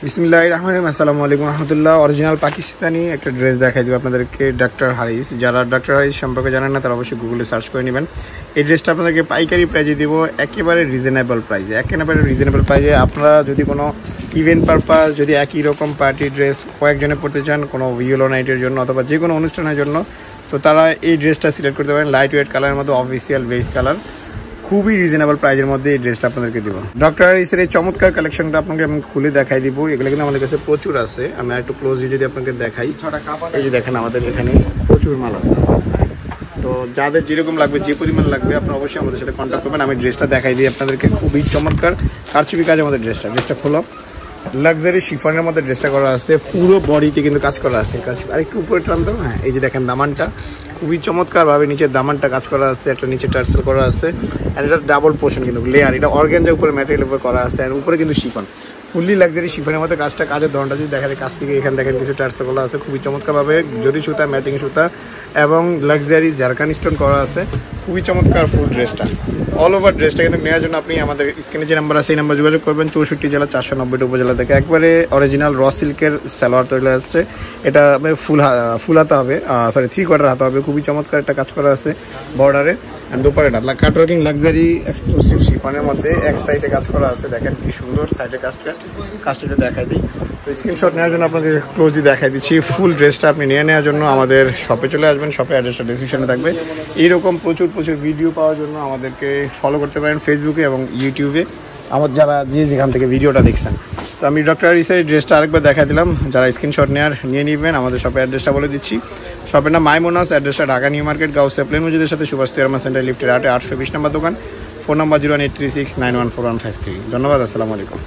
বিসমিল্লাহির রহমানির রহিম। আসসালামু আলাইকুম রহমতুল্লাহ। অরিজিনাল পাকিস্তানি একটা ড্রেস দেখাই দেবো আপনাদেরকে, ডক্টর হারিস। যারা ডক্টর হারিস সম্পর্কে জানেন না তারা অবশ্যই গুগলে সার্চ করে নেবেন। এই ড্রেসটা আপনাদেরকে পাইকারি প্রাইজে দিব, একেবারে রিজনেবল প্রাইজে। আপনারা যদি কোনো ইভেন্ট পারপাস, যদি একই রকম পার্টি ড্রেস কয়েকজনে পড়তে চান, কোনো ইয়েলো নাইটের জন্য অথবা যে কোনো অনুষ্ঠানের জন্য, তো তারা এই ড্রেসটা সিলেক্ট করতে পারেন। লাইট ওয়েট কালারের মধ্যে অফিসিয়াল বেস কালার, খুবই রিজনেবল প্রাইজের মধ্যে এই ড্রেসটা আপনাদেরকে দিব। ডক্টর হারিসের এই চমৎকার কালেকশনটা আপনাকে আমি খুলে দেখাই দিব। এগুলো কিন্তু আমাদের কাছে প্রচুর আছে। আমি একটু ক্লোজলি যদি আপনাকে দেখাই, এই যে দেখেন আমাদের এখানে প্রচুর মাল আছে। তো যাদের যেরকম লাগবে, যে পরিমাণ লাগবে, আপনারা অবশ্যই আমাদের সাথে কন্ট্যাক্ট করবেন। আমি ড্রেসটা দেখাই দিই আপনাদেরকে, খুবই চমৎকার কারচুপি কাজ আমাদের ড্রেসটা খোলো। লাক্সারি শিফনের মধ্যে ড্রেসটা করা আছে, পুরো বডিতে কিন্তু কাজ করা আছে। আর একটু উপরে টানতো, হ্যাঁ এই যে দেখেন দামানটা খুবই চমৎকারভাবে নিচের দামানটা কাজ করা আছে, একটা নিচে টার্সেল করা আছে। অ্যান্ড এটা ডাবল পোর্শন কিন্তু লেয়ার, এটা অর্গানজা উপরে ম্যাটেরিয়াল উপরে করা আছে, আর উপরে কিন্তু শিফন, ফুললি লাক্সারি শিফনের মধ্যে কাজের ধরনটা যদি দেখেন কাছ থেকে, এখানে দেখেন কিছু টার্সেল করা আছে খুবই চমৎকারভাবে, জরি সুতা, ম্যাচিং সুতা এবং লাক্সারি জারকান স্টোন করা আছে। খুবই চমৎকার ফুল ড্রেসটা, অল ওভার ড্রেসটা কিন্তু নেওয়ার জন্য আপনি আমাদের স্ক্রিনে যে নাম্বার আছে এই নাম্বার যোগাযোগ করবেন। 64 জেলা 490 উপজেলা থেকে একবারে অরিজিনাল র সিল্কের সালোয়ার তৈরি আসছে। এটা ফুল হাতা হবে, সরি 3/4 হাতা হবে। খুবই চমৎকার একটা কাজ করা আছে বর্ডারে। অ্যান্ড দুপারেটা কাটওয়ার্কিং লাক্সারি এক্সক্লুসিভ শিফনের মধ্যে এক সাইডে কাজ করা আছে, দেখেন কি সুন্দর সাইডে কাজটা দেখাই দিই। তো স্ক্রিনশট নেওয়ার জন্য আপনাকে ক্লোজলি দেখাই দিচ্ছি। ফুল ড্রেসটা আপনি নিয়ে নেওয়ার জন্য আমাদের শপে চলে আসবেন। শপে অ্যাড্রেসটা ডিসক্রিপশনে থাকবে। এইরকম প্রচুর ভিডিও পাওয়ার জন্য আমাদেরকে ফলো করতে পারেন ফেসবুকে এবং ইউটিউবে, আমার যারা যেখান থেকে ভিডিওটা দেখছেন। তো আমি ডক্টর হারিসের ড্রেসটা আরেকবার দেখা দিলাম, যারা স্ক্রিনশট নিয়ে নেবেন। আমাদের শপের অ্যাড্রেসটা বলে দিচ্ছি। শপের নাম মাইমোনাস, অ্যাড্রেসটা ঢাকা নিউ মার্কেট, গাউসিয়া প্লেন মসজিদের সাথে সুভাষ তেরমা সেন্টার, লিফটের 820 নম্বর দোকান। Phone number 08369141153। ধন্যবাদ, আসসালামু আলাইকুম।